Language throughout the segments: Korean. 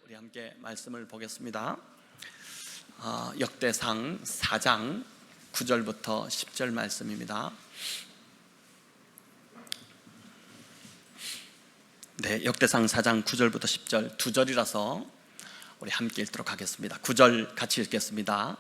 우리 함께 말씀을 보겠습니다. 역대상 4장 9절부터 10절 말씀입니다. 네, 역대상 4장 9절부터 10절 두 절이라서 우리 함께 읽도록 하겠습니다. 9절 같이 읽겠습니다.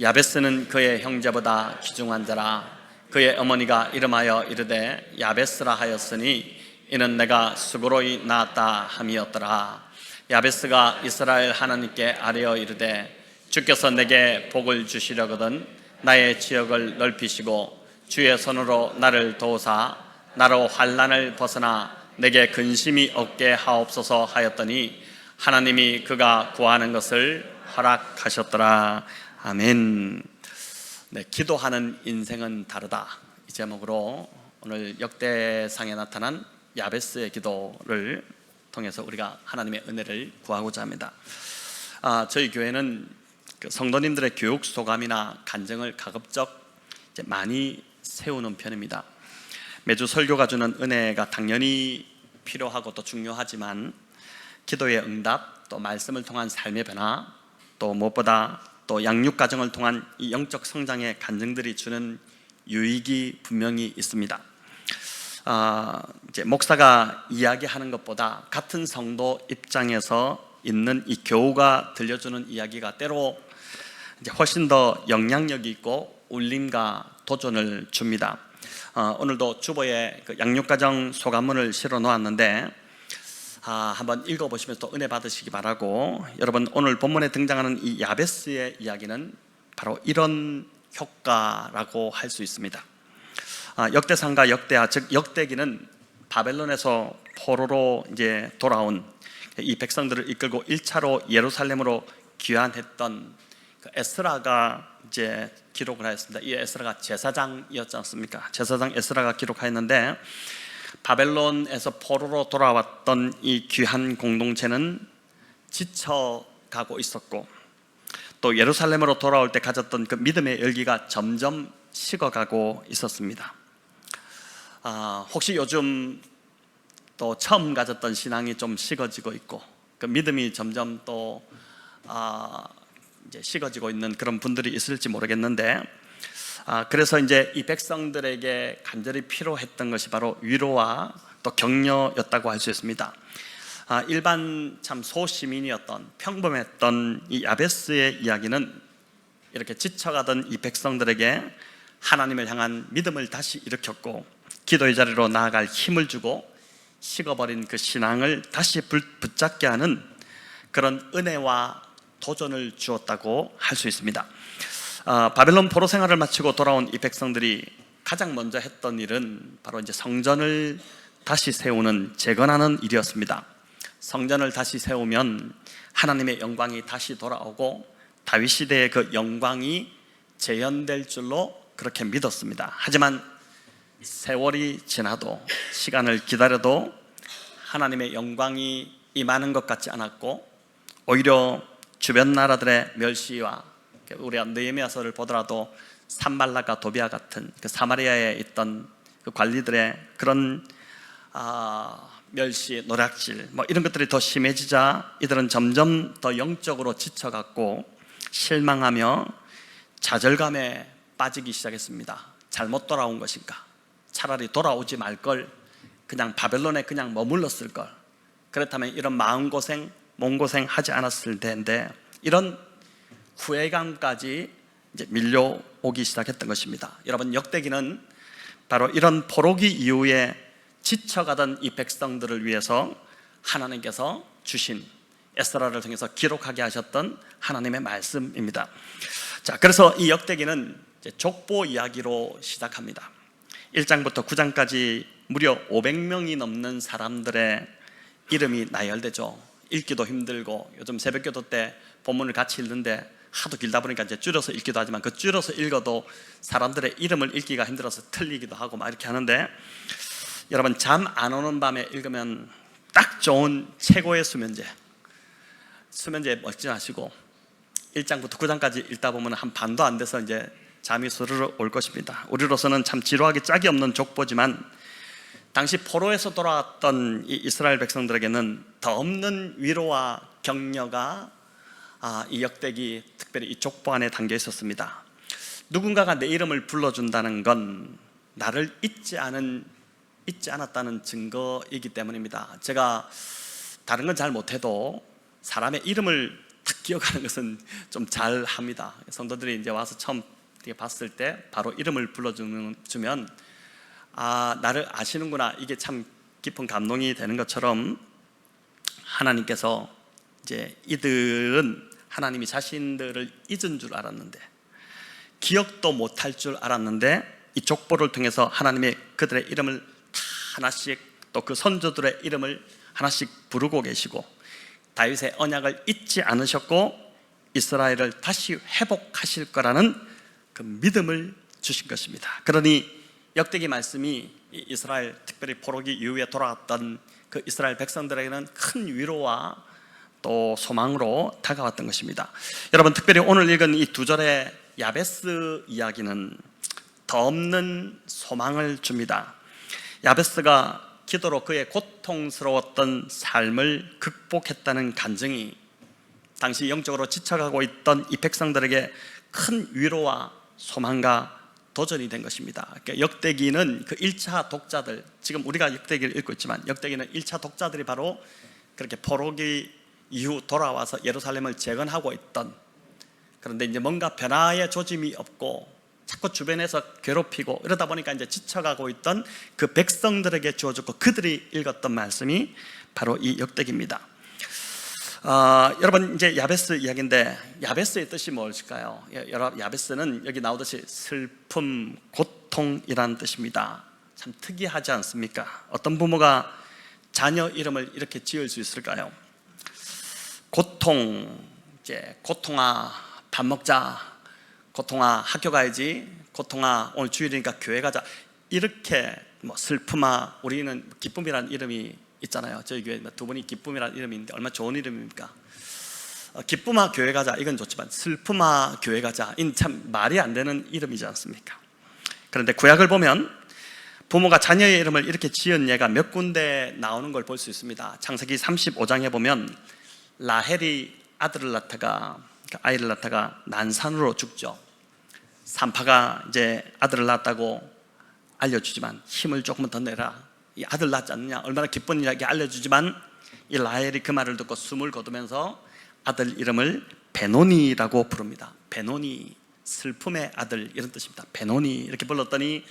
야베스는 그의 형제보다 귀중한 자라. 그의 어머니가 이름하여 이르되 야베스라 하였으니 이는 내가 수고로이 낳았다 함이었더라. 야베스가 이스라엘 하나님께 아뢰어 이르되 주께서 내게 복을 주시려거든 나의 지역을 넓히시고 주의 손으로 나를 도우사 나로 환난을 벗어나 내게 근심이 없게 하옵소서 하였더니 하나님이 그가 구하는 것을 허락하셨더라. 아멘. 네, 기도하는 인생은 다르다, 이 제목으로 오늘 역대상에 나타난 야베스의 기도를 통해서 우리가 하나님의 은혜를 구하고자 합니다. 저희 교회는 성도님들의 교육 소감이나 간증을 가급적 많이 세우는 편입니다. 매주 설교가 주는 은혜가 당연히 필요하고 또 중요하지만 기도의 응답, 또 말씀을 통한 삶의 변화, 또 무엇보다 또 양육 과정을 통한 이 영적 성장의 간증들이 주는 유익이 분명히 있습니다. 이제 목사가 이야기하는 것보다 같은 성도 입장에서 있는 이 교우가 들려주는 이야기가 때로 이제 훨씬 더 영향력이 있고 울림과 도전을 줍니다. 오늘도 주보에 그 양육과정 소감문을 실어 놓았는데 한번 읽어보시면서 또 은혜 받으시기 바라고. 여러분, 오늘 본문에 등장하는 이 야베스의 이야기는 바로 이런 효과라고 할 수 있습니다. 역대상과 역대하, 즉 역대기는 바벨론에서 포로로 이제 돌아온 이 백성들을 이끌고 1차로 예루살렘으로 귀환했던 그 에스라가 이제 기록을 하였습니다. 이 에스라가 제사장이었지 않습니까? 제사장 에스라가 기록하였는데, 바벨론에서 포로로 돌아왔던 이 귀한 공동체는 지쳐가고 있었고, 또 예루살렘으로 돌아올 때 가졌던 그 믿음의 열기가 점점 식어가고 있었습니다. 혹시 요즘 또 처음 가졌던 신앙이 좀 식어지고 있고 그 믿음이 점점 또 이제 식어지고 있는 그런 분들이 있을지 모르겠는데, 그래서 이제 이 백성들에게 간절히 필요했던 것이 바로 위로와 또 격려였다고 할 수 있습니다. 일반 참 소시민이었던 평범했던 이 야베스의 이야기는 이렇게 지쳐가던 이 백성들에게 하나님을 향한 믿음을 다시 일으켰고, 기도의 자리로 나아갈 힘을 주고 식어버린 그 신앙을 다시 붙잡게 하는 그런 은혜와 도전을 주었다고 할 수 있습니다. 바벨론 포로 생활을 마치고 돌아온 이 백성들이 가장 먼저 했던 일은 바로 이제 성전을 다시 세우는, 재건하는 일이었습니다. 성전을 다시 세우면 하나님의 영광이 다시 돌아오고 다윗 시대의 그 영광이 재현될 줄로 그렇게 믿었습니다. 하지만 세월이 지나도, 시간을 기다려도 하나님의 영광이 임하는 것 같지 않았고, 오히려 주변 나라들의 멸시와, 우리가 느헤미야서를 보더라도 산발락과 도비아 같은 그 사마리아에 있던 그 관리들의 그런 멸시, 노략질 이런 것들이 더 심해지자 이들은 점점 더 영적으로 지쳐갔고 실망하며 좌절감에 빠지기 시작했습니다. 잘못 돌아온 것인가? 차라리 돌아오지 말걸, 그냥 바벨론에 그냥 머물렀을 걸, 그렇다면 이런 마음고생, 몸고생 하지 않았을 텐데, 이런 후회감까지 이제 밀려오기 시작했던 것입니다. 여러분, 역대기는 바로 이런 포로기 이후에 지쳐가던 이 백성들을 위해서 하나님께서 주신, 에스라를 통해서 기록하게 하셨던 하나님의 말씀입니다. 자, 그래서 이 역대기는 이제 족보 이야기로 시작합니다. 1장부터 9장까지 무려 500명이 넘는 사람들의 이름이 나열되죠. 읽기도 힘들고, 요즘 새벽기도 때 본문을 같이 읽는데 하도 길다 보니까 이제 줄여서 읽기도 하지만 그 줄여서 읽어도 사람들의 이름을 읽기가 힘들어서 틀리기도 하고 막 이렇게 하는데, 여러분, 잠 안 오는 밤에 읽으면 딱 좋은 최고의 수면제 먹지 마시고 1장부터 9장까지 읽다 보면 한 반도 안 돼서 이제 잠이 스르르 올 것입니다. 우리로서는 참 지루하기 짝이 없는 족보지만 당시 포로에서 돌아왔던 이 이스라엘 백성들에게는 더 없는 위로와 격려가 이 역대기 특별히 이 족보 안에 담겨 있었습니다. 누군가가 내 이름을 불러준다는 건 나를 잊지 않았다는 증거이기 때문입니다. 제가 다른 건 잘 못해도 사람의 이름을 딱 기억하는 것은 좀 잘합니다. 성도들이 이제 와서 처음 봤을 때 바로 이름을 불러주면 나를 아시는구나, 이게 참 깊은 감동이 되는 것처럼 하나님께서 이제 이들은 하나님이 자신들을 잊은 줄 알았는데, 기억도 못할 줄 알았는데, 이 족보를 통해서 하나님의 그들의 이름을 다 하나씩, 또 그 선조들의 이름을 하나씩 부르고 계시고, 다윗의 언약을 잊지 않으셨고 이스라엘을 다시 회복하실 거라는 그 믿음을 주신 것입니다. 그러니 역대기 말씀이 이스라엘, 특별히 포로기 이후에 돌아왔던 그 이스라엘 백성들에게는 큰 위로와 또 소망으로 다가왔던 것입니다. 여러분, 특별히 오늘 읽은 이 2절의 야베스 이야기는 더 없는 소망을 줍니다. 야베스가 기도로 그의 고통스러웠던 삶을 극복했다는 간증이 당시 영적으로 지쳐가고 있던 이 백성들에게 큰 위로와 소망과 도전이 된 것입니다. 그러니까 역대기는 그 1차 독자들, 지금 우리가 역대기를 읽고 있지만 역대기는 1차 독자들이 바로 그렇게 포로기 이후 돌아와서 예루살렘을 재건하고 있던, 그런데 이제 뭔가 변화의 조짐이 없고 자꾸 주변에서 괴롭히고 이러다 보니까 이제 지쳐가고 있던 그 백성들에게 주어졌고 그들이 읽었던 말씀이 바로 이 역대기입니다. 여러분, 이제 야베스 이야기인데 야베스의 뜻이 무엇일까요? 야베스는 여기 나오듯이 슬픔, 고통이라는 뜻입니다. 참 특이하지 않습니까? 어떤 부모가 자녀 이름을 이렇게 지을 수 있을까요? 고통, 이제 고통아 밥 먹자, 고통아 학교 가야지, 고통아 오늘 주일이니까 교회 가자, 이렇게 슬픔아, 우리는 기쁨이라는 이름이 있잖아요. 저희 교회 두 분이 기쁨이라는 이름이 있는데 얼마나 좋은 이름입니까? 기쁨아 교회 가자, 이건 좋지만 슬픔아 교회 가자, 이는 참 말이 안 되는 이름이지 않습니까? 그런데 구약을 보면 부모가 자녀의 이름을 이렇게 지은 예가 몇 군데 나오는 걸 볼 수 있습니다. 창세기 35장에 보면 라헬이 아이를 낳다가 난산으로 죽죠. 산파가 이제 아들을 낳았다고 알려주지만 힘을 조금 더 내라, 이 아들 낳지 않느냐, 얼마나 기쁜 일이라고 알려주지만 이 라헬이 그 말을 듣고 숨을 거두면서 아들 이름을 베노니라고 부릅니다. 베노니, 슬픔의 아들, 이런 뜻입니다. 베노니 이렇게 불렀더니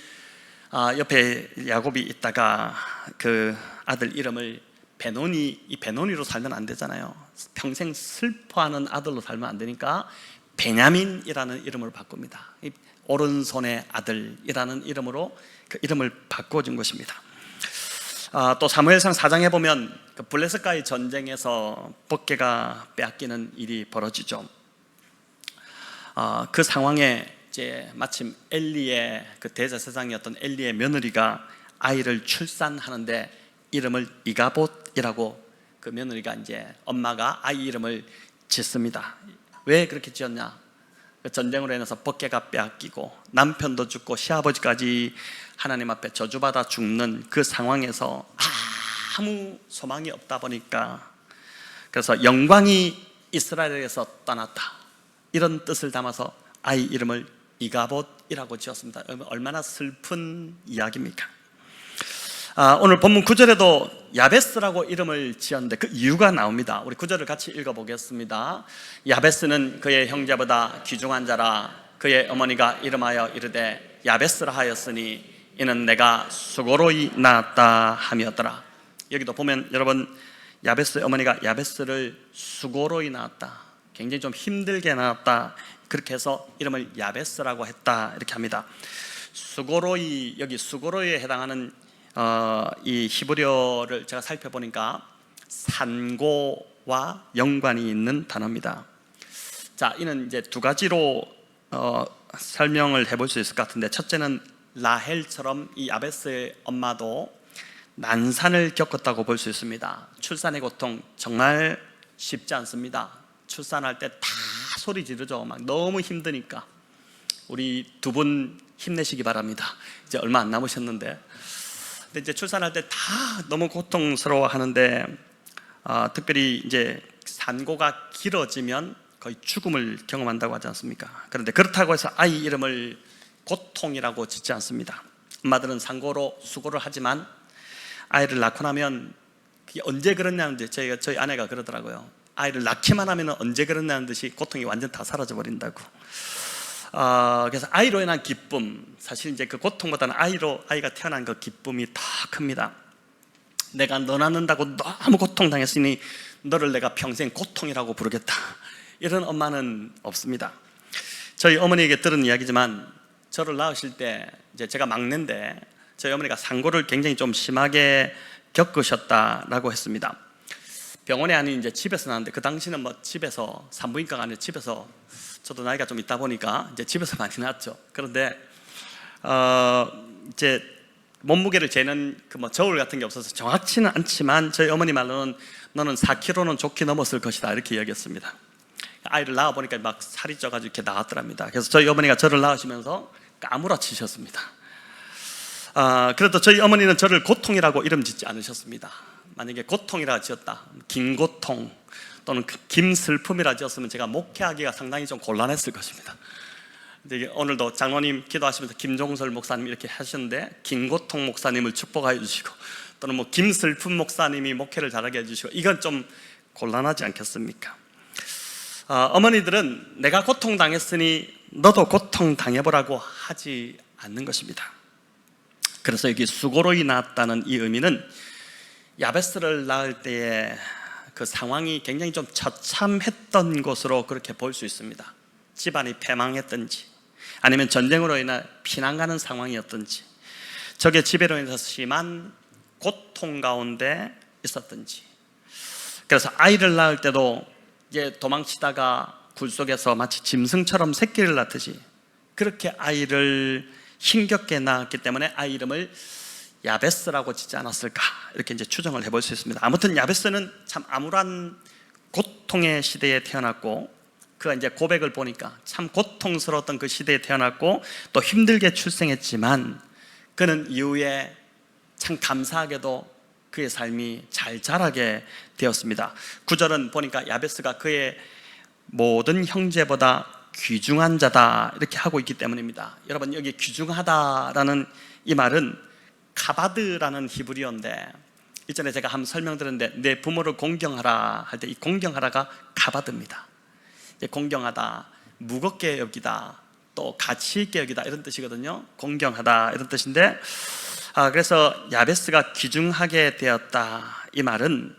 옆에 야곱이 있다가 그 아들 이름을 베노니, 이 베노니로 살면 안 되잖아요. 평생 슬퍼하는 아들로 살면 안 되니까 베냐민이라는 이름을 바꿉니다. 오른손의 아들이라는 이름으로 그 이름을 바꿔준 것입니다. 또 사무엘상 4장에 보면 그 블레셋과의 전쟁에서 법궤가 빼앗기는 일이 벌어지죠. 그 상황에 이제 마침 엘리의 그 대제사장이었던 엘리의 며느리가 아이를 출산하는데 이름을 이가봇이라고, 그 며느리가 이제 엄마가 아이 이름을 짓습니다. 왜 그렇게 지었냐? 그 전쟁으로 인해서 법궤가 빼앗기고 남편도 죽고 시아버지까지 하나님 앞에 저주받아 죽는 그 상황에서 아무 소망이 없다 보니까, 그래서 영광이 이스라엘에서 떠났다, 이런 뜻을 담아서 아이 이름을 이가봇이라고 지었습니다. 얼마나 슬픈 이야기입니까? 오늘 본문 9절에도 야베스라고 이름을 지었는데 그 이유가 나옵니다. 우리 9절을 같이 읽어보겠습니다. 야베스는 그의 형제보다 귀중한 자라, 그의 어머니가 이름하여 이르되 야베스라 하였으니 이는 내가 수고로이 낳았다 함이었더라. 여기도 보면 여러분, 야베스의 어머니가 야베스를 수고로이 낳았다, 굉장히 좀 힘들게 낳았다, 그렇게 해서 이름을 야베스라고 했다, 이렇게 합니다. 수고로이, 여기 수고로이에 해당하는 이 히브리어를 제가 살펴보니까 산고와 연관이 있는 단어입니다. 자, 이는 이제 두 가지로 설명을 해볼 수 있을 것 같은데, 첫째는 라헬처럼 이 야베스의 엄마도 난산을 겪었다고 볼 수 있습니다. 출산의 고통 정말 쉽지 않습니다. 출산할 때 다 소리 지르죠. 막 너무 힘드니까. 우리 두 분 힘내시기 바랍니다. 이제 얼마 안 남으셨는데, 근데 이제 출산할 때 다 너무 고통스러워 하는데 특별히 이제 산고가 길어지면 거의 죽음을 경험한다고 하지 않습니까? 그런데 그렇다고 해서 아이 이름을 고통이라고 짓지 않습니다. 엄마들은 산고로 수고를 하지만 아이를 낳고 나면 그게 언제 그러냐는 듯이 저희 아내가 그러더라고요. 아이를 낳기만 하면 언제 그러냐는 듯이 고통이 완전 다 사라져 버린다고. 그래서 아이로 인한 기쁨, 사실 이제 그 고통보다는 아이가 태어난 그 기쁨이 더 큽니다. 내가 너 낳는다고 너무 고통당했으니 너를 내가 평생 고통이라고 부르겠다, 이런 엄마는 없습니다. 저희 어머니에게 들은 이야기지만 저를 낳으실 때 이제 제가 막내인데 저희 어머니가 산고를 굉장히 좀 심하게 겪으셨다라고 했습니다. 병원에 아닌 이제 집에서 낳았는데 그 당시는 뭐 집에서, 산부인과가 아니라 집에서, 저도 나이가 좀 있다 보니까 이제 집에서 많이 낳았죠. 그런데 이제 몸무게를 재는 그 뭐 저울 같은 게 없어서 정확치는 않지만 저희 어머니 말로는 너는 4kg는 좋게 넘었을 것이다, 이렇게 이야기했습니다. 아이를 낳아 보니까 막 살이 쪄가지고 이렇게 나왔더랍니다. 그래서 저희 어머니가 저를 낳으시면서 까무라치셨습니다. 그래도 저희 어머니는 저를 고통이라고 이름 짓지 않으셨습니다. 만약에 고통이라 지었다, 김고통 또는 김슬픔이라 지었으면 제가 목회하기가 상당히 좀 곤란했을 것입니다. 오늘도 장로님 기도하시면서 김종설 목사님 이렇게 하셨는데 김고통 목사님을 축복하여 주시고 또는 뭐 김슬픔 목사님이 목회를 잘하게 해주시고, 이건 좀 곤란하지 않겠습니까? 어머니들은 내가 고통당했으니 너도 고통당해보라고 하지 않는 것입니다. 그래서 여기 수고로 낳았다는 이 의미는 야베스를 낳을 때의 그 상황이 굉장히 좀 처참했던 것으로 그렇게 볼 수 있습니다. 집안이 패망했든지 아니면 전쟁으로 인해 피난 가는 상황이었든지 적의 지배로 인해서 심한 고통 가운데 있었든지, 그래서 아이를 낳을 때도 이제 도망치다가 굴 속에서 마치 짐승처럼 새끼를 낳듯이 그렇게 아이를 힘겹게 낳았기 때문에 아이 이름을 야베스라고 짓지 않았을까, 이렇게 이제 추정을 해볼 수 있습니다. 아무튼 야베스는 참 암울한 고통의 시대에 태어났고, 그 이제 고백을 보니까 참 고통스러웠던 그 시대에 태어났고 또 힘들게 출생했지만 그는 이후에 참 감사하게도 그의 삶이 잘 자라게 되었습니다. 9절은 보니까 야베스가 그의 모든 형제보다 귀중한 자다, 이렇게 하고 있기 때문입니다. 여러분, 여기 귀중하다라는 이 말은 카바드라는 히브리어인데, 이전에 제가 한번 설명드렸는데 내 부모를 공경하라 할 때 이 공경하라가 카바드입니다. 공경하다, 무겁게 여기다, 또 가치 있게 여기다, 이런 뜻이거든요. 공경하다 이런 뜻인데, 그래서 야베스가 귀중하게 되었다, 이 말은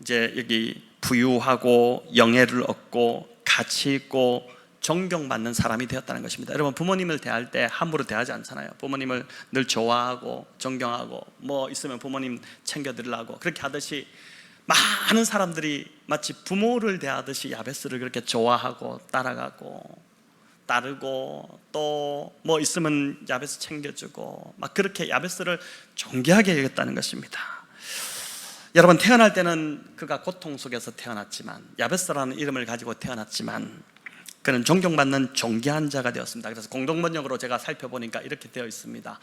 이제 여기 부유하고 영예를 얻고 가치 있고 존경받는 사람이 되었다는 것입니다. 여러분, 부모님을 대할 때 함부로 대하지 않잖아요. 부모님을 늘 좋아하고 존경하고 뭐 있으면 부모님 챙겨드리려고 그렇게 하듯이 많은 사람들이 마치 부모를 대하듯이 야베스를 그렇게 좋아하고 따라가고 따르고 또 뭐 있으면 야베스 챙겨주고 막 그렇게 야베스를 존귀하게 여겼다는 것입니다. 여러분, 태어날 때는 그가 고통 속에서 태어났지만, 야베스라는 이름을 가지고 태어났지만 그는 존경받는 존귀한 자가 되었습니다. 그래서 공동번역으로 제가 살펴보니까 이렇게 되어 있습니다.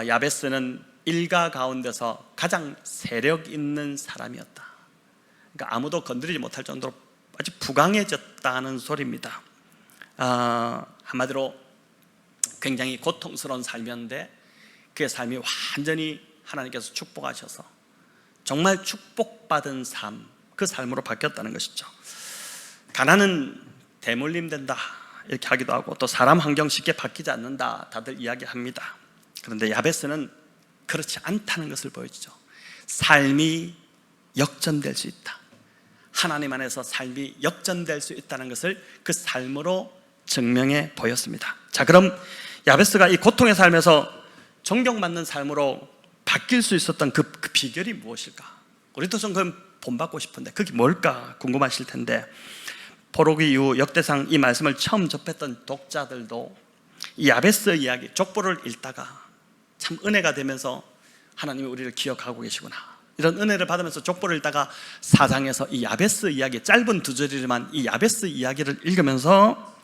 야베스는 일가 가운데서 가장 세력 있는 사람이었다. 그러니까 아무도 건드리지 못할 정도로 아주 부강해졌다는 소리입니다. 한마디로 굉장히 고통스러운 삶이었는데 그의 삶이 완전히 하나님께서 축복하셔서 정말 축복받은 삶, 그 삶으로 바뀌었다는 것이죠. 가난은 대물림 된다, 이렇게 하기도 하고 또 사람 환경 쉽게 바뀌지 않는다, 다들 이야기합니다. 그런데 야베스는 그렇지 않다는 것을 보여주죠. 삶이 역전될 수 있다, 하나님 안에서 삶이 역전될 수 있다는 것을 그 삶으로 증명해 보였습니다. 자, 그럼 야베스가 이 고통의 삶에서 존경받는 삶으로 바뀔 수 있었던 그 비결이 무엇일까? 우리도 좀 그럼 본받고 싶은데 그게 뭘까 궁금하실 텐데, 포로기 이후 역대상 이 말씀을 처음 접했던 독자들도 이 야베스 이야기, 족보를 읽다가 참 은혜가 되면서 하나님이 우리를 기억하고 계시구나, 이런 은혜를 받으면서 족보를 읽다가 4장에서 이 야베스 이야기, 짧은 2절이지만 이 야베스 이야기를 읽으면서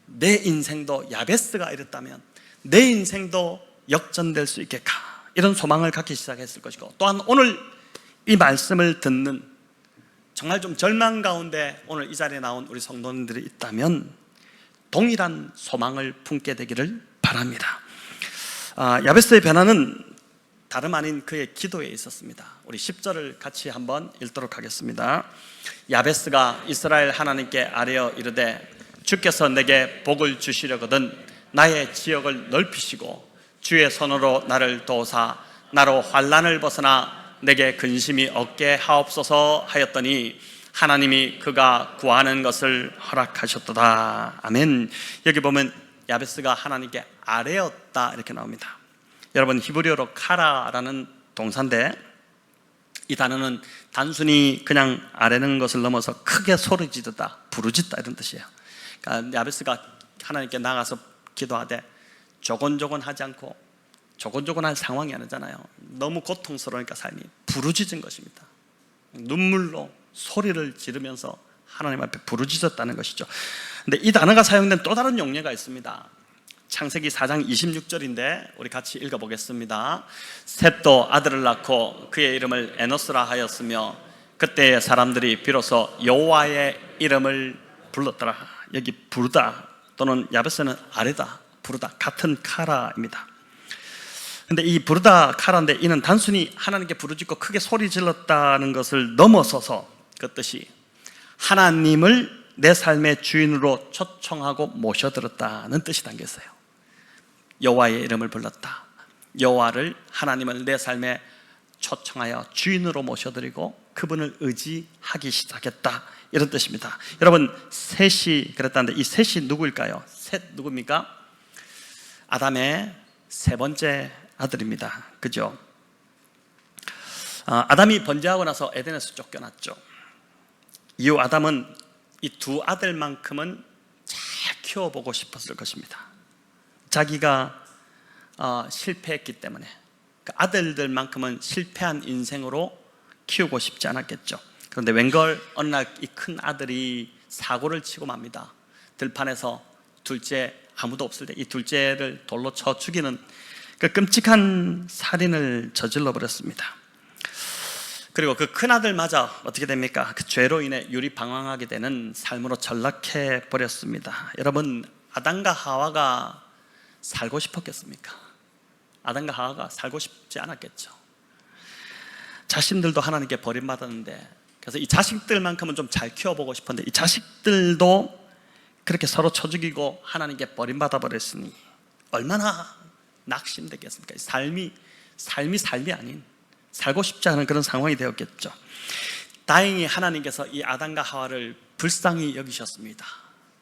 내 인생도 야베스가 이랬다면 내 인생도 역전될 수 있겠까, 이런 소망을 갖기 시작했을 것이고, 또한 오늘 이 말씀을 듣는, 정말 좀 절망 가운데 오늘 이 자리에 나온 우리 성도님들이 있다면 동일한 소망을 품게 되기를 바랍니다. 야베스의 변화는 다름 아닌 그의 기도에 있었습니다. 우리 10절을 같이 한번 읽도록 하겠습니다. 야베스가 이스라엘 하나님께 아뢰어 이르되 주께서 내게 복을 주시려거든 나의 지역을 넓히시고 주의 손으로 나를 도우사 나로 환난을 벗어나 내게 근심이 없게 하옵소서 하였더니 하나님이 그가 구하는 것을 허락하셨도다. 아멘. 여기 보면 야베스가 하나님께 아뢰었다 이렇게 나옵니다. 여러분, 히브리어로 카라라는 동사인데 이 단어는 단순히 그냥 아뢰는 것을 넘어서 크게 소리 지르다, 부르짖다 이런 뜻이에요. 그러니까 야베스가 하나님께 나가서 기도하되 조곤조곤하지 않고, 조곤조곤할 상황이 아니잖아요. 너무 고통스러우니까 삶이 부르짖은 것입니다. 눈물로 소리를 지르면서 하나님 앞에 부르짖었다는 것이죠. 근데 이 단어가 사용된 또 다른 용례가 있습니다. 창세기 4장 26절인데 우리 같이 읽어보겠습니다. 셋도 아들을 낳고 그의 이름을 에노스라 하였으며 그때의 사람들이 비로소 여호와의 이름을 불렀더라. 여기 부르다 또는 야베스는 아뢰다, 부르다 같은 카라입니다. 근데 이 부르다 카라인데 이는 단순히 하나님께 부르짖고 크게 소리 질렀다는 것을 넘어서서 그 뜻이 하나님을 내 삶의 주인으로 초청하고 모셔들었다는 뜻이 담겨 있어요. 여호와의 이름을 불렀다. 여호와를, 하나님을 내 삶에 초청하여 주인으로 모셔드리고 그분을 의지하기 시작했다, 이런 뜻입니다. 여러분, 셋이 그랬다는데 이 셋이 누구일까요? 셋 누굽니까? 아담의 세 번째 아들입니다. 그죠? 아담이 번제하고 나서 에덴에서 쫓겨났죠. 이후 아담은 이 두 아들만큼은 잘 키워보고 싶었을 것입니다. 자기가 실패했기 때문에 그 아들들만큼은 실패한 인생으로 키우고 싶지 않았겠죠. 그런데 웬걸 어느 날 이 큰 아들이 사고를 치고 맙니다. 들판에서 둘째, 아무도 없을 때 이 둘째를 돌로 쳐 죽이는 그 끔찍한 살인을 저질러 버렸습니다. 그리고 그 큰아들마저 어떻게 됩니까? 그 죄로 인해 유리방황하게 되는 삶으로 전락해 버렸습니다. 여러분, 아담과 하와가 살고 싶었겠습니까? 아담과 하와가 살고 싶지 않았겠죠. 자신들도 하나님께 버림받았는데, 그래서 이 자식들만큼은 좀 잘 키워보고 싶었는데 이 자식들도 그렇게 서로 쳐 죽이고 하나님께 버림받아 버렸으니 얼마나 낙심됐겠습니까? 삶이 아닌, 살고 싶지 않은 그런 상황이 되었겠죠. 다행히 하나님께서 이 아담과 하와를 불쌍히 여기셨습니다.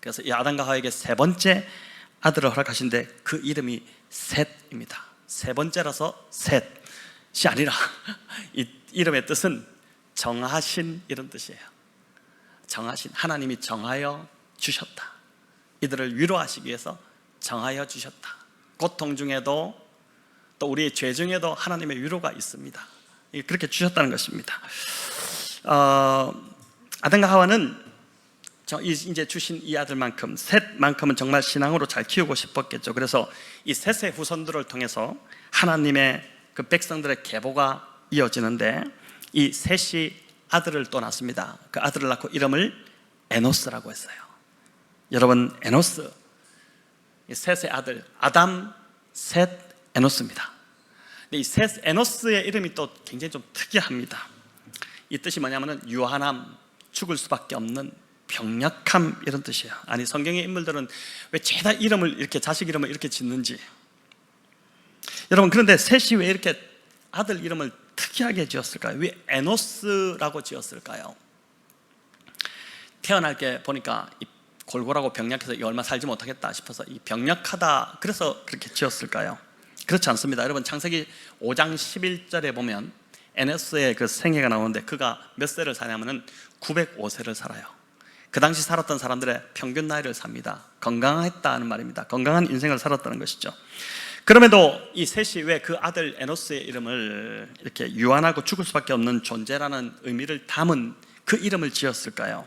그래서 이 아담과 하와에게 세 번째 아들을 허락하신데 그 이름이 셋입니다. 세 번째라서 셋이 아니라 이 이름의 뜻은 정하신, 이런 뜻이에요. 정하신, 하나님이 정하여 주셨다. 이들을 위로하시기 위해서 정하여 주셨다. 고통 중에도 또 우리의 죄 중에도 하나님의 위로가 있습니다. 그렇게 주셨다는 것입니다. 아담과 하와는 이제 주신 이 아들만큼, 셋만큼은 정말 신앙으로 잘 키우고 싶었겠죠. 그래서 이 셋의 후손들을 통해서 하나님의 그 백성들의 계보가 이어지는데 이 셋이 아들을 또 낳습니다. 그 아들을 낳고 이름을 에노스라고 했어요. 여러분, 에노스, 이 셋의 아들 아담, 셋, 에노스입니다. 근데 이 셋, 에노스의 이름이 또 굉장히 좀 특이합니다. 이 뜻이 뭐냐면은 유한함, 죽을 수밖에 없는 병약함, 이런 뜻이에요. 아니, 성경의 인물들은 왜 죄다 이름을 이렇게, 자식 이름을 이렇게 짓는지. 여러분, 그런데 셋이 왜 이렇게 아들 이름을 특이하게 지었을까요? 왜 에노스라고 지었을까요? 태어날 때 보니까 이 골골하고 병약해서 얼마 살지 못하겠다 싶어서 이 병약하다, 그래서 그렇게 지었을까요? 그렇지 않습니다. 여러분, 창세기 5장 11절에 보면 에노스의 그 생애가 나오는데 그가 몇 세를 사냐면은 905세를 살아요. 그 당시 살았던 사람들의 평균 나이를 삽니다. 건강했다는 말입니다. 건강한 인생을 살았다는 것이죠. 그럼에도 이 셋이 왜 그 아들 에노스의 이름을 이렇게 유한하고 죽을 수밖에 없는 존재라는 의미를 담은 그 이름을 지었을까요?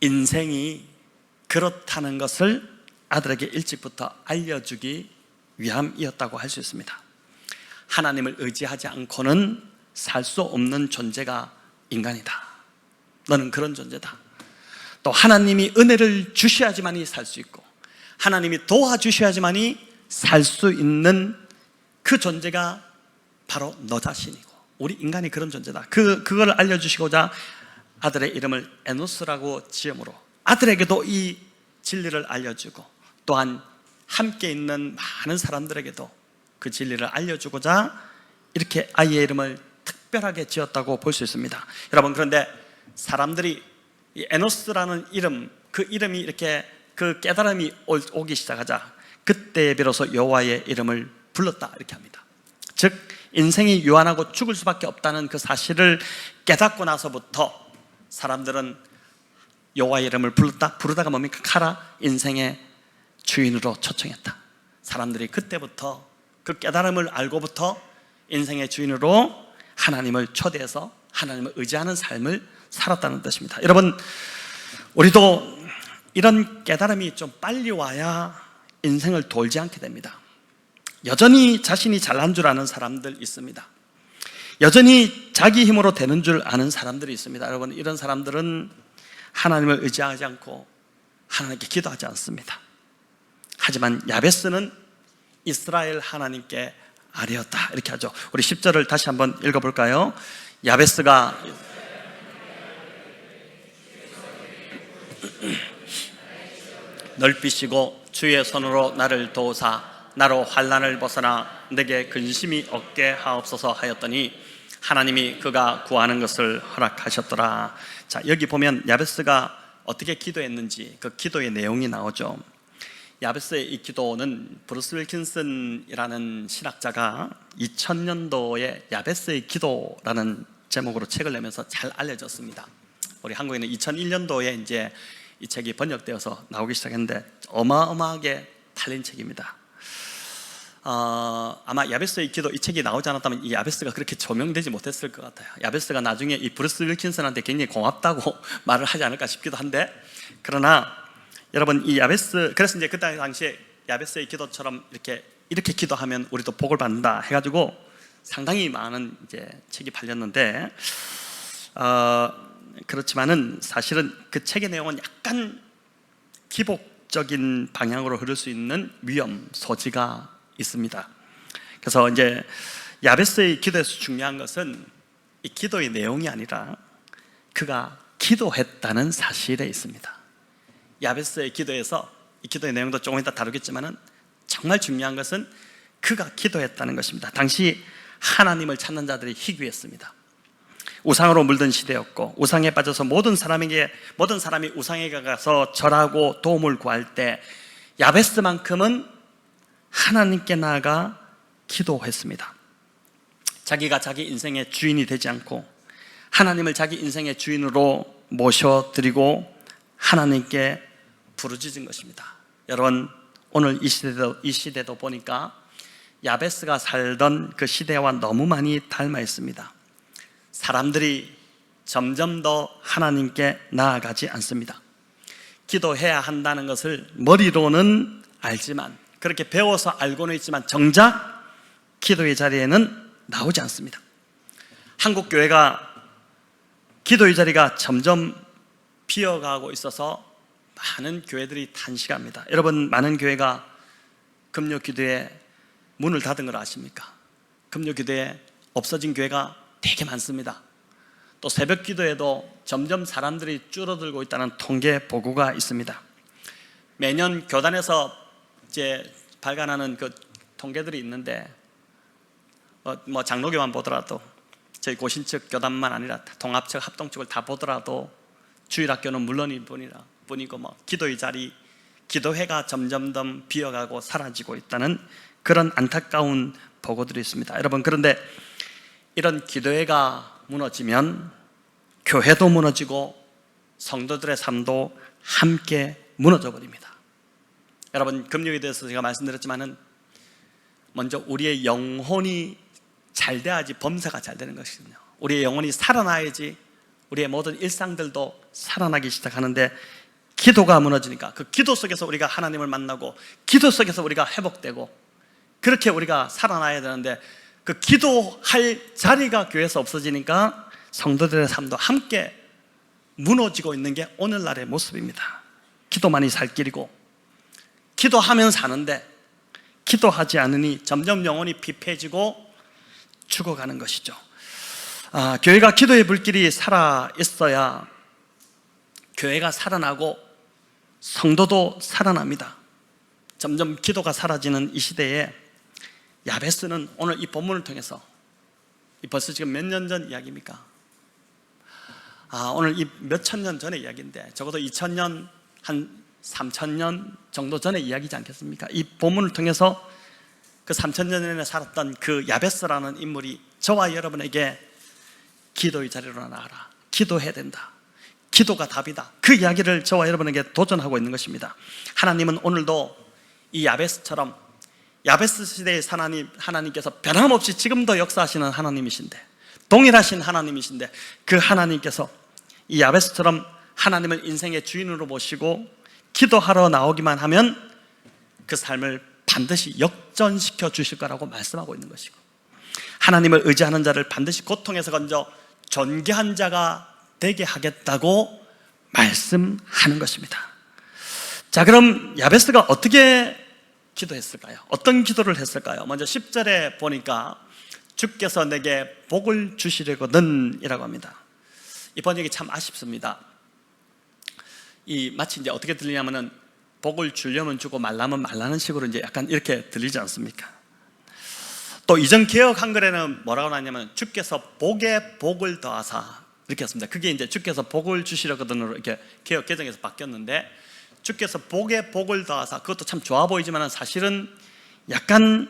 인생이 그렇다는 것을 아들에게 일찍부터 알려주기 위함이었다고 할 수 있습니다. 하나님을 의지하지 않고는 살 수 없는 존재가 인간이다. 너는 그런 존재다. 또 하나님이 은혜를 주셔야지만이 살 수 있고 하나님이 도와주셔야지만이 살 수 있는 그 존재가 바로 너 자신이고 우리 인간이 그런 존재다. 그걸 알려주시고자 아들의 이름을 에노스라고 지음으로 아들에게도 이 진리를 알려주고 또한 함께 있는 많은 사람들에게도 그 진리를 알려주고자 이렇게 아이의 이름을 특별하게 지었다고 볼 수 있습니다. 여러분, 그런데 사람들이 이 에노스라는 이름, 그 이름이 이렇게 그 깨달음이 오기 시작하자 그때에 비로소 여호와의 이름을 불렀다 이렇게 합니다. 즉 인생이 유한하고 죽을 수밖에 없다는 그 사실을 깨닫고 나서부터 사람들은 여호와의 이름을 부르다가 뭡니까? 카라, 인생의 주인으로 초청했다. 사람들이 그때부터 그 깨달음을 알고부터 인생의 주인으로 하나님을 초대해서 하나님을 의지하는 삶을 살았다는 뜻입니다. 여러분, 우리도 이런 깨달음이 좀 빨리 와야 인생을 돌지 않게 됩니다. 여전히 자신이 잘난 줄 아는 사람들 있습니다. 여전히 자기 힘으로 되는 줄 아는 사람들이 있습니다. 여러분, 이런 사람들은 하나님을 의지하지 않고 하나님께 기도하지 않습니다. 하지만 야베스는 이스라엘 하나님께 아뢰었다 이렇게 하죠. 우리 10절을 다시 한번 읽어볼까요? 야베스가 넓히시고 주의 손으로 나를 도우사 나로 환난을 벗어나 내게 근심이 없게 하옵소서 하였더니 하나님이 그가 구하는 것을 허락하셨더라. 자, 여기 보면 야베스가 어떻게 기도했는지 그 기도의 내용이 나오죠. 야베스의 이 기도는 브루스 윌킨슨이라는 신학자가 2000년도에 야베스의 기도라는 제목으로 책을 내면서 잘 알려졌습니다. 우리 한국에는 2001년도에 이제 이 책이 번역되어서 나오기 시작했는데 어마어마하게 팔린 책입니다. 아마 야베스의 기도 이 책이 나오지 않았다면 이 야베스가 그렇게 조명되지 못했을 것 같아요. 야베스가 나중에 이 브루스 윌킨슨한테 굉장히 고맙다고 말을 하지 않을까 싶기도 한데, 그러나 여러분, 이 야베스, 그래서 이제 그때 당시에 야베스의 기도처럼 이렇게 기도하면 우리도 복을 받는다 해가지고 상당히 많은 이제 책이 팔렸는데, 그렇지만은 사실은 그 책의 내용은 약간 기복적인 방향으로 흐를 수 있는 위험 소지가 있습니다. 그래서 이제 야베스의 기도에서 중요한 것은 이 기도의 내용이 아니라 그가 기도했다는 사실에 있습니다. 야베스의 기도에서 이 기도의 내용도 조금 이따 다루겠지만은 정말 중요한 것은 그가 기도했다는 것입니다. 당시 하나님을 찾는 자들이 희귀했습니다. 우상으로 물든 시대였고 우상에 빠져서 모든 사람이 우상에게 가서 절하고 도움을 구할 때 야베스만큼은 하나님께 나아가 기도했습니다. 자기가 자기 인생의 주인이 되지 않고 하나님을 자기 인생의 주인으로 모셔드리고 하나님께 부르짖은 것입니다. 여러분, 오늘 이 시대도 보니까 야베스가 살던 그 시대와 너무 많이 닮아 있습니다. 사람들이 점점 더 하나님께 나아가지 않습니다. 기도해야 한다는 것을 머리로는 알지만, 그렇게 배워서 알고는 있지만 정작 기도의 자리에는 나오지 않습니다. 한국 교회가 기도의 자리가 점점 비어가고 있어서 많은 교회들이 탄식합니다. 여러분, 많은 교회가 금요 기도에 문을 닫은 걸 아십니까? 금요 기도에 없어진 교회가 되게 많습니다. 또 새벽 기도에도 점점 사람들이 줄어들고 있다는 통계 보고가 있습니다. 매년 교단에서 이제 발간하는 그 통계들이 있는데, 뭐 장로교만 보더라도, 저희 고신 측 교단만 아니라 통합 측, 합동 측을 다 보더라도 주일학교는 물론일 뿐이고 뭐 기도의 자리, 기도회가 점점 더 비어가고 사라지고 있다는 그런 안타까운 보고들이 있습니다. 여러분, 그런데 이런 기도회가 무너지면 교회도 무너지고 성도들의 삶도 함께 무너져 버립니다. 여러분, 금요일에 대해서 제가 말씀드렸지만은 먼저 우리의 영혼이 잘 돼야지 범사가 잘 되는 것이거든요. 우리의 영혼이 살아나야지 우리의 모든 일상들도 살아나기 시작하는데, 기도가 무너지니까 그 기도 속에서 우리가 하나님을 만나고 기도 속에서 우리가 회복되고 그렇게 우리가 살아나야 되는데, 그 기도할 자리가 교회에서 없어지니까 성도들의 삶도 함께 무너지고 있는 게 오늘날의 모습입니다. 기도만이 살 길이고, 기도하면 사는데 기도하지 않으니 점점 영혼이 피폐해지고 죽어가는 것이죠. 교회가 기도의 불길이 살아 있어야 교회가 살아나고 성도도 살아납니다. 점점 기도가 사라지는 이 시대에 야베스는 오늘 이 본문을 통해서, 벌써 지금 몇 년 전 이야기입니까? 오늘 이 몇천 년 전의 이야기인데, 적어도 2000년, 한 3000년 정도 전의 이야기지 않겠습니까? 이 본문을 통해서 그 3000년 전에 살았던 그 야베스라는 인물이 저와 여러분에게 기도의 자리로 나가라, 기도해야 된다, 기도가 답이다, 그 이야기를 저와 여러분에게 도전하고 있는 것입니다. 하나님은 오늘도 이 야베스처럼, 야베스 시대의 하나님께서 변함없이 지금도 역사하시는 하나님이신데, 동일하신 하나님이신데, 그 하나님께서 이 야베스처럼 하나님을 인생의 주인으로 모시고 기도하러 나오기만 하면 그 삶을 반드시 역전시켜 주실 거라고 말씀하고 있는 것이고, 하나님을 의지하는 자를 반드시 고통에서 건져 존귀한 자가 되게 하겠다고 말씀하는 것입니다. 자, 그럼 야베스가 어떻게 기도했을까요? 어떤 기도를 했을까요? 먼저 10절에 보니까 주께서 내게 복을 주시려거든 이라고 합니다. 이 번역이 참 아쉽습니다. 마치 이제 어떻게 들리냐면은 복을 주려면 주고 말라면 말라는 식으로 이제 약간 이렇게 들리지 않습니까? 또 이전 개역 한글에는 뭐라고 나왔냐면 주께서 복에 복을 더하사 이렇게 했습니다. 그게 이제 주께서 복을 주시려거든으로 이렇게 개역 개정에서 바뀌었는데, 주께서 복에 복을 더하사, 그것도 참 좋아 보이지만 사실은 약간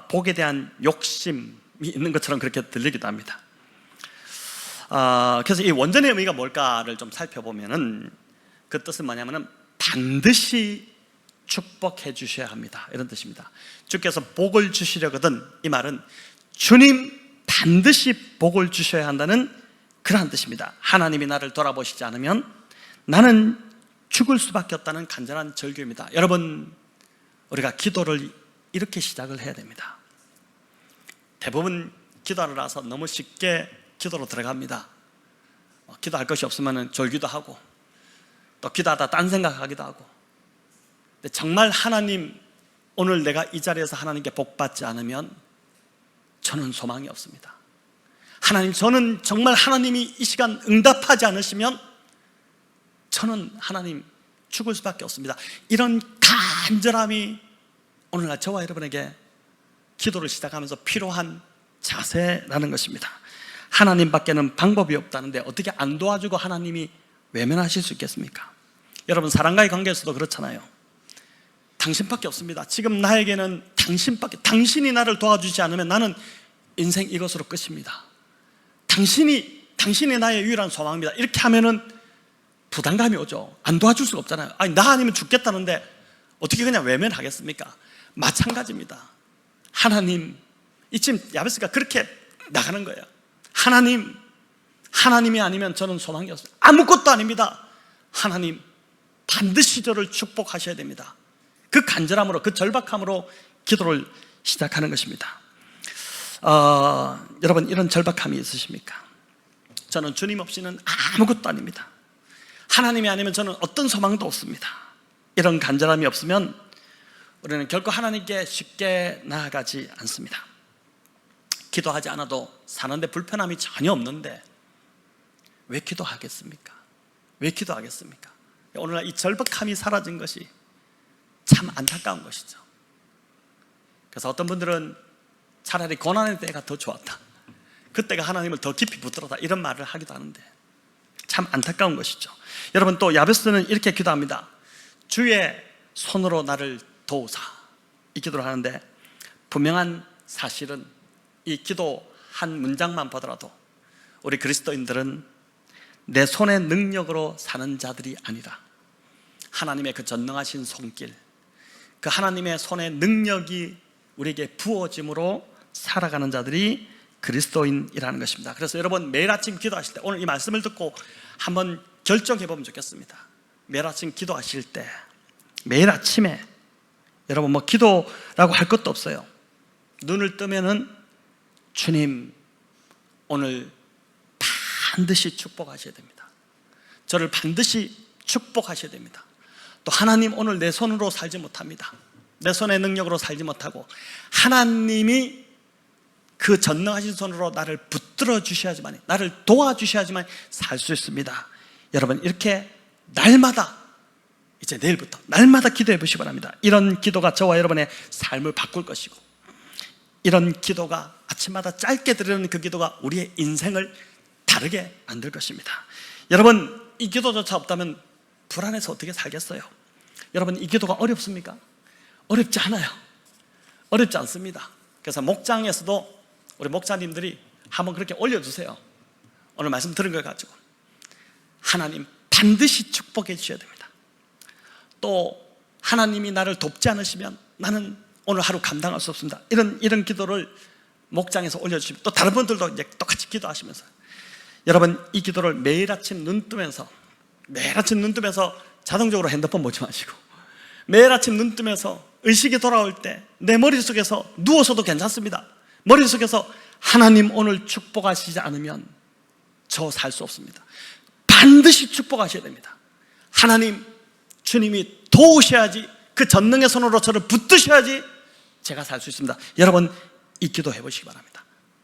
복에 대한 욕심이 있는 것처럼 그렇게 들리기도 합니다. 그래서 이 원전의 의미가 뭘까를 좀 살펴보면은 그 뜻은 뭐냐면은 반드시 축복해 주셔야 합니다, 이런 뜻입니다. 주께서 복을 주시려거든, 이 말은 주님 반드시 복을 주셔야 한다는 그러한 뜻입니다. 하나님이 나를 돌아보시지 않으면 나는 죽을 수밖에 없다는 간절한 절규입니다. 여러분, 우리가 기도를 이렇게 시작을 해야 됩니다. 대부분 기도하러 나서 너무 쉽게 기도로 들어갑니다. 기도할 것이 없으면 졸기도 하고, 또 기도하다 딴 생각하기도 하고. 근데 정말 하나님, 오늘 내가 이 자리에서 하나님께 복 받지 않으면 저는 소망이 없습니다. 하나님, 저는 정말 하나님이 이 시간 응답하지 않으시면 저는 하나님 죽을 수밖에 없습니다. 이런 간절함이 오늘날 저와 여러분에게 기도를 시작하면서 필요한 자세라는 것입니다. 하나님밖에는 방법이 없다는데 어떻게 안 도와주고 하나님이 외면하실 수 있겠습니까? 여러분, 사람과의 관계에서도 그렇잖아요. 당신밖에 없습니다. 지금 나에게는 당신이 나를 도와주지 않으면 나는 인생 이것으로 끝입니다. 당신이 나의 유일한 소망입니다. 이렇게 하면은 부담감이 오죠. 안 도와줄 수가 없잖아요. 아니, 나 아니면 죽겠다는데 어떻게 그냥 외면하겠습니까? 마찬가지입니다. 하나님, 이쯤 야베스가 그렇게 나가는 거예요. 하나님이 아니면 저는 소망이 없어요. 아무것도 아닙니다. 하나님, 반드시 저를 축복하셔야 됩니다. 그 간절함으로, 그 절박함으로 기도를 시작하는 것입니다. 여러분, 이런 절박함이 있으십니까? 저는 주님 없이는 아무것도 아닙니다. 하나님이 아니면 저는 어떤 소망도 없습니다. 이런 간절함이 없으면 우리는 결코 하나님께 쉽게 나아가지 않습니다. 기도하지 않아도 사는데 불편함이 전혀 없는데 왜 기도하겠습니까? 오늘날 이 절박함이 사라진 것이 참 안타까운 것이죠. 그래서 어떤 분들은 차라리 고난의 때가 더 좋았다, 그때가 하나님을 더 깊이 붙들었다, 이런 말을 하기도 하는데 참 안타까운 것이죠. 여러분, 또 야베스는 이렇게 기도합니다. 주의 손으로 나를 도우사, 이 기도를 하는데, 분명한 사실은 이 기도 한 문장만 보더라도 우리 그리스도인들은 내 손의 능력으로 사는 자들이 아니라 하나님의 그 전능하신 손길, 그 하나님의 손의 능력이 우리에게 부어짐으로 살아가는 자들이 그리스도인이라는 것입니다. 그래서 여러분, 매일 아침 기도하실 때, 오늘 이 말씀을 듣고 한번 결정해 보면 좋겠습니다. 매일 아침 기도하실 때, 매일 아침에 여러분, 기도라고 할 것도 없어요. 눈을 뜨면은 주님, 오늘 반드시 축복하셔야 됩니다. 저를 반드시 축복하셔야 됩니다. 또 하나님, 오늘 내 손으로 살지 못합니다. 내 손의 능력으로 살지 못하고 하나님이 그 전능하신 손으로 나를 붙들어 주셔야지만, 나를 도와주셔야지만 살 수 있습니다. 여러분, 이렇게 날마다, 이제 내일부터 날마다 기도해 보시기 바랍니다. 이런 기도가 저와 여러분의 삶을 바꿀 것이고, 이런 기도가 아침마다 짧게 드리는 그 기도가 우리의 인생을 다르게 만들 것입니다. 여러분, 이 기도조차 없다면 불안해서 어떻게 살겠어요? 여러분, 이 기도가 어렵습니까? 어렵지 않아요. 어렵지 않습니다. 그래서 목장에서도 우리 목사님들이 한번 그렇게 올려주세요. 오늘 말씀 들은 걸 가지고 하나님 반드시 축복해 주셔야 됩니다. 또 하나님이 나를 돕지 않으시면 나는 오늘 하루 감당할 수 없습니다. 이런 기도를 목장에서 올려주시면, 또 다른 분들도 이제 똑같이 기도하시면서, 여러분, 이 기도를 매일 아침 눈 뜨면서 자동적으로 핸드폰 보지 마시고, 매일 아침 눈 뜨면서 의식이 돌아올 때 내 머릿속에서, 누워서도 괜찮습니다, 머릿속에서 하나님 오늘 축복하시지 않으면 저 살 수 없습니다. 반드시 축복하셔야 됩니다. 하나님, 주님이 도우셔야지, 그 전능의 손으로 저를 붙드셔야지 제가 살 수 있습니다. 여러분, 이 기도 해보시기 바랍니다.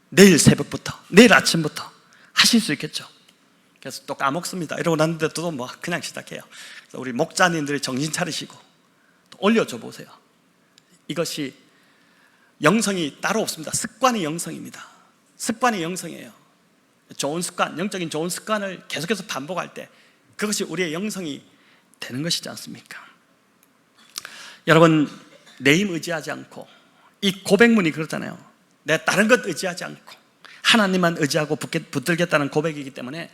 내일 새벽부터, 내일 아침부터 하실 수 있겠죠? 그래서 또 까먹습니다. 이러고 났는데 또 뭐 그냥 시작해요. 그래서 우리 목자님들이 정신 차리시고 또 올려줘 보세요. 이것이 영성이 따로 없습니다. 습관이 영성입니다. 습관이 영성이에요. 좋은 습관, 영적인 좋은 습관을 계속해서 반복할 때 그것이 우리의 영성이 되는 것이지 않습니까? 여러분, 내 힘 의지하지 않고, 이 고백문이 그렇잖아요. 내가 다른 것 의지하지 않고 하나님만 의지하고 붙들겠다는 고백이기 때문에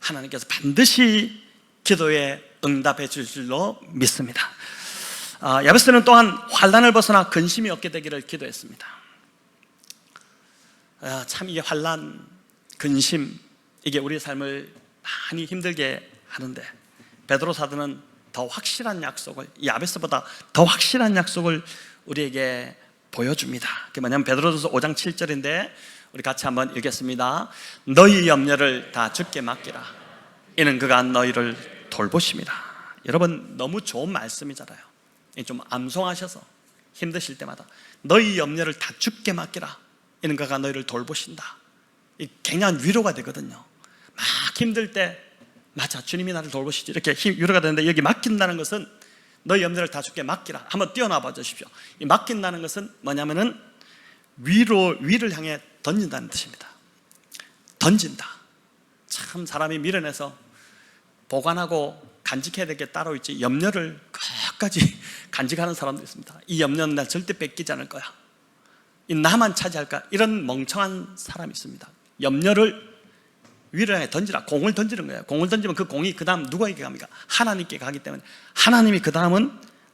하나님께서 반드시 기도에 응답해 주실 줄로 믿습니다. 야베스는 또한 환난을 벗어나 근심이 없게 되기를 기도했습니다. 참 이게 환난, 근심, 이게 우리의 삶을 많이 힘들게 하는데, 베드로 사도는 더 확실한 약속을, 야베스보다 더 확실한 약속을 우리에게 보여줍니다. 그게 뭐냐면 베드로전서 5장 7절인데 우리 같이 한번 읽겠습니다. 너희 염려를 다 주께 맡기라. 이는 그가 너희를 돌보십니다. 여러분, 너무 좋은 말씀이잖아요. 좀 암송하셔서 힘드실 때마다 너희 염려를 다 주께 맡기라. 이는 그가 너희를 돌보신다. 굉장한 위로가 되거든요. 막 힘들 때 맞아, 주님이 나를 돌보시지, 이렇게 위로가 되는데, 여기 맡긴다는 것은 너희 염려를 다 주께 맡기라. 한번 뛰어나봐 주십시오. 이 맡긴다는 것은 뭐냐면은 위를 향해 던진다는 뜻입니다. 던진다. 참 사람이 미련해서 보관하고 간직해야 될 게 따로 있지, 염려를 끝까지 간직하는 사람도 있습니다. 이 염려는 날 절대 뺏기지 않을 거야, 이 나만 차지할까, 이런 멍청한 사람이 있습니다. 염려를 위를 향해 던지라. 공을 던지는 거예요. 공을 던지면 그 공이 그 다음 누구에게 갑니까? 하나님께 가기 때문에 하나님이 그 다음은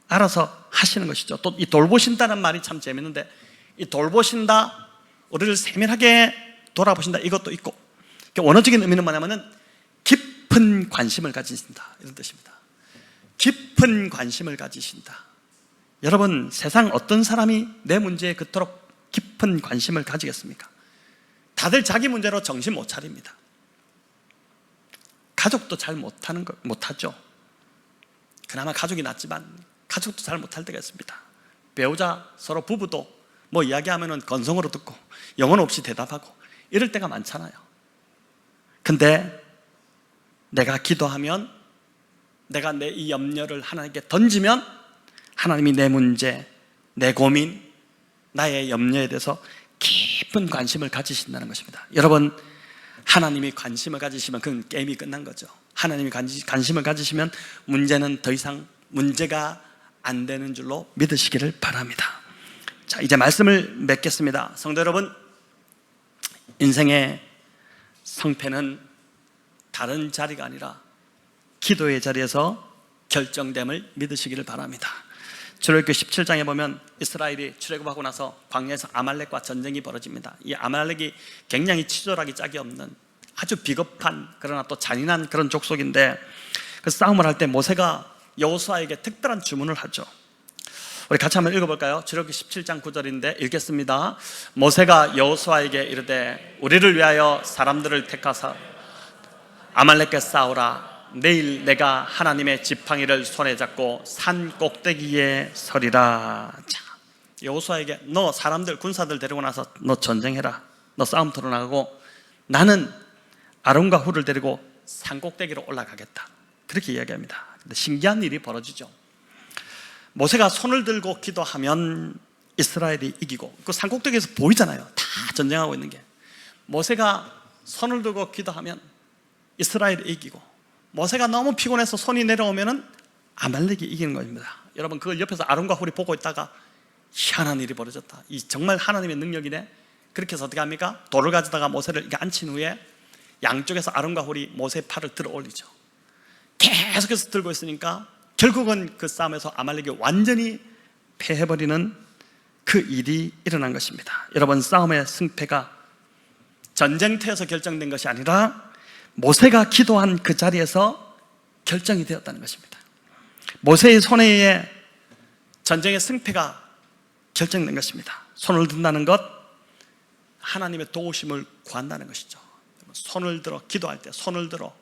알아서 하시는 것이죠. 또 이 돌보신다는 말이 참 재밌는데, 이 돌보신다, 우리를 세밀하게 돌아보신다, 이것도 있고, 원어적인 의미는 뭐냐면은 깊은 관심을 가지신다, 이런 뜻입니다. 깊은 관심을 가지신다. 여러분, 세상 어떤 사람이 내 문제에 그토록 깊은 관심을 가지겠습니까? 다들 자기 문제로 정신 못 차립니다. 가족도 잘 못하죠. 그나마 가족이 낫지만 가족도 잘 못할 때가 있습니다. 배우자, 서로 부부도 뭐 이야기하면은 건성으로 듣고 영혼 없이 대답하고 이럴 때가 많잖아요. 근데 내가 기도하면, 내가 내 이 염려를 하나님께 던지면 하나님이 내 문제, 내 고민, 나의 염려에 대해서 깊은 관심을 가지신다는 것입니다. 여러분, 하나님이 관심을 가지시면 그건 게임이 끝난 거죠. 하나님이 관심을 가지시면 문제는 더 이상 문제가 안 되는 줄로 믿으시기를 바랍니다. 자, 이제 말씀을 맺겠습니다. 성도 여러분, 인생의 성패는 다른 자리가 아니라 기도의 자리에서 결정됨을 믿으시기를 바랍니다. 출애굽기 17장에 보면 이스라엘이 출애굽하고 나서 광야에서 아말렉과 전쟁이 벌어집니다. 이 아말렉이 굉장히 치졸하기 짝이 없는 아주 비겁한, 그러나 또 잔인한 그런 족속인데, 그 싸움을 할 때 모세가 여호수아에게 특별한 주문을 하죠. 우리 같이 한번 읽어볼까요? 출애굽기 17장 9절인데 읽겠습니다. 모세가 여호수아에게 이르되 우리를 위하여 사람들을 택하사 아말렉과 싸우라. 내일 내가 하나님의 지팡이를 손에 잡고 산 꼭대기에 서리라. 자, 여호수아에게 너 사람들 군사들 데리고 나서 너 전쟁해라. 너 싸움터로 나가고 나는 아론과 훌을 데리고 산 꼭대기로 올라가겠다. 그렇게 이야기합니다. 근데 신기한 일이 벌어지죠. 모세가 손을 들고 기도하면 이스라엘이 이기고, 그 산 꼭대기에서 보이잖아요. 다 전쟁하고 있는 게. 모세가 손을 들고 기도하면 이스라엘이 이기고, 모세가 너무 피곤해서 손이 내려오면은 아말렉이 이기는 겁니다. 여러분, 그걸 옆에서 아론과 훌이 보고 있다가 희한한 일이 벌어졌다. 이 정말 하나님의 능력이네. 그렇게 해서 어떻게 합니까? 돌을 가져다가 모세를 이렇게 앉힌 후에 양쪽에서 아론과 훌이 모세의 팔을 들어 올리죠. 계속해서 들고 있으니까 결국은 그 싸움에서 아말렉이 완전히 패해버리는 그 일이 일어난 것입니다. 여러분, 싸움의 승패가 전쟁터에서 결정된 것이 아니라 모세가 기도한 그 자리에서 결정이 되었다는 것입니다. 모세의 손에 의해 전쟁의 승패가 결정된 것입니다. 손을 든다는 것, 하나님의 도우심을 구한다는 것이죠. 손을 들어 기도할 때 손을 들어,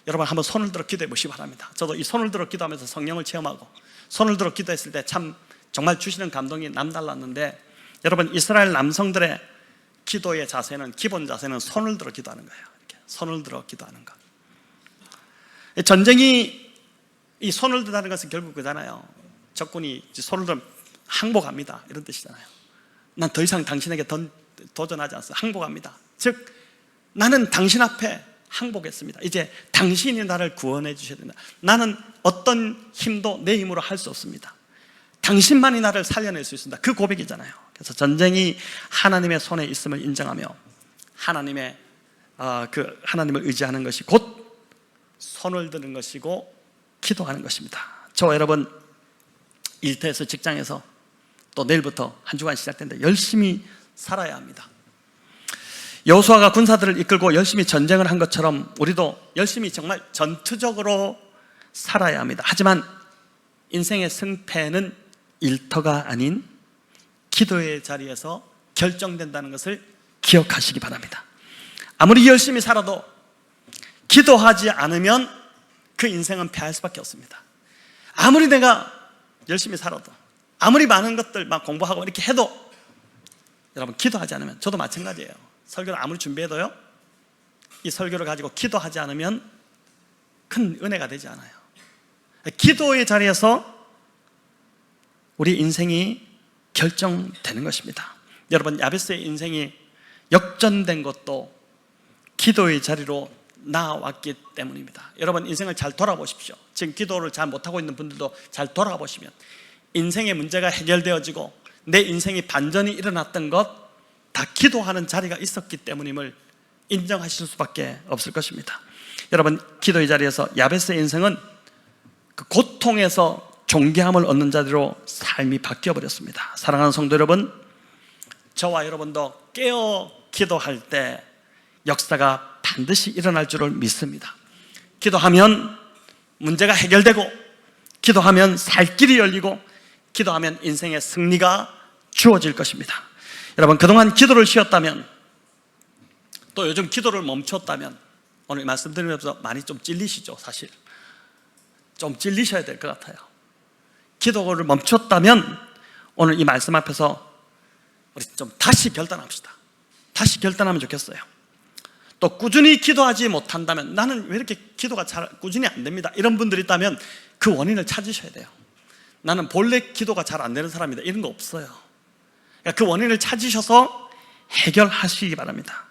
여러분 한번 손을 들어 기도해 보시기 바랍니다. 저도 이 손을 들어 기도하면서 성령을 체험하고 손을 들어 기도했을 때 참 정말 주시는 감동이 남달랐는데, 여러분 이스라엘 남성들의 기도의 자세는, 기본 자세는 손을 들어 기도하는 거예요. 이렇게 손을 들어 기도하는 것. 전쟁이 이 손을 든다는 것은 결국 그잖아요. 적군이 손을 들면 항복합니다, 이런 뜻이잖아요. 난 더 이상 당신에게 도전하지 않습니다. 항복합니다. 즉 나는 당신 앞에 항복했습니다. 이제 당신이 나를 구원해 주셔야 된다. 나는 어떤 힘도 내 힘으로 할 수 없습니다. 당신만이 나를 살려낼 수 있습니다. 그 고백이잖아요. 그래서 전쟁이 하나님의 손에 있음을 인정하며 하나님을 의지하는 것이 곧 손을 드는 것이고 기도하는 것입니다. 저와 여러분, 일터에서, 직장에서, 또 내일부터 한 주간 시작되는데 열심히 살아야 합니다. 여호수아가 군사들을 이끌고 열심히 전쟁을 한 것처럼 우리도 열심히 정말 전투적으로 살아야 합니다. 하지만 인생의 승패는 일터가 아닌 기도의 자리에서 결정된다는 것을 기억하시기 바랍니다. 아무리 열심히 살아도 기도하지 않으면 그 인생은 패할 수밖에 없습니다. 아무리 내가 열심히 살아도, 아무리 많은 것들 막 공부하고 이렇게 해도, 여러분 기도하지 않으면, 저도 마찬가지예요. 설교를 아무리 준비해도요, 이 설교를 가지고 기도하지 않으면 큰 은혜가 되지 않아요. 기도의 자리에서 우리 인생이 결정되는 것입니다. 여러분, 야베스의 인생이 역전된 것도 기도의 자리로 나왔기 때문입니다. 여러분, 인생을 잘 돌아보십시오. 지금 기도를 잘 못하고 있는 분들도 잘 돌아보시면 인생의 문제가 해결되어지고 내 인생이 반전이 일어났던 것, 다 기도하는 자리가 있었기 때문임을 인정하실 수밖에 없을 것입니다. 여러분, 기도의 자리에서 야베스의 인생은 그 고통에서 존귀함을 얻는 자리로 삶이 바뀌어버렸습니다. 사랑하는 성도 여러분, 저와 여러분도 깨어 기도할 때 역사가 반드시 일어날 줄을 믿습니다. 기도하면 문제가 해결되고, 기도하면 살 길이 열리고, 기도하면 인생의 승리가 주어질 것입니다. 여러분, 그동안 기도를 쉬었다면, 또 요즘 기도를 멈췄다면, 오늘 말씀드리면서 많이 좀 찔리시죠? 사실 좀 찔리셔야 될 것 같아요. 기도를 멈췄다면 오늘 이 말씀 앞에서 우리 좀 다시 결단합시다. 다시 결단하면 좋겠어요. 또 꾸준히 기도하지 못한다면, 나는 왜 이렇게 기도가 잘 꾸준히 안 됩니다, 이런 분들이 있다면 그 원인을 찾으셔야 돼요. 나는 본래 기도가 잘 안 되는 사람이다, 이런 거 없어요. 그 원인을 찾으셔서 해결하시기 바랍니다.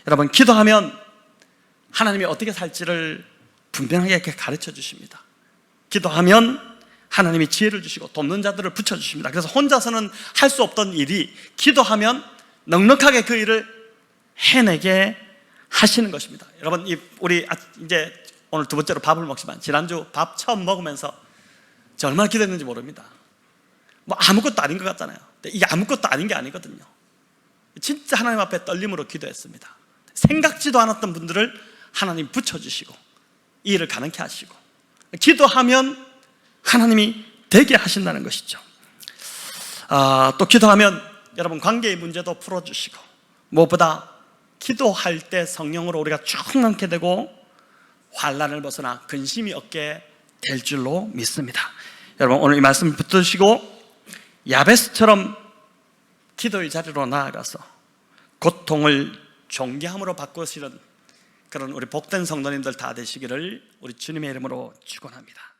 여러분, 기도하면 하나님이 어떻게 살지를 분명하게 가르쳐 주십니다. 기도하면 하나님이 지혜를 주시고 돕는 자들을 붙여주십니다. 그래서 혼자서는 할 수 없던 일이 기도하면 넉넉하게 그 일을 해내게 하시는 것입니다. 여러분, 우리 이제 오늘 두 번째로 밥을 먹지만 지난주 밥 처음 먹으면서 저 얼마나 기도했는지 모릅니다. 뭐 아무것도 아닌 것 같잖아요. 근데 이게 아무것도 아닌 게 아니거든요. 진짜 하나님 앞에 떨림으로 기도했습니다. 생각지도 않았던 분들을 하나님 붙여주시고 이 일을 가능케 하시고, 기도하면 하나님이 되게 하신다는 것이죠. 또 기도하면 여러분 관계의 문제도 풀어주시고, 무엇보다 기도할 때 성령으로 우리가 충만케 되고 환난을 벗어나 근심이 없게 될 줄로 믿습니다. 여러분 오늘 이 말씀 붙드시고 야베스처럼 기도의 자리로 나아가서 고통을 존귀함으로 바꾸시는 그런 우리 복된 성도님들 다 되시기를 우리 주님의 이름으로 축원합니다.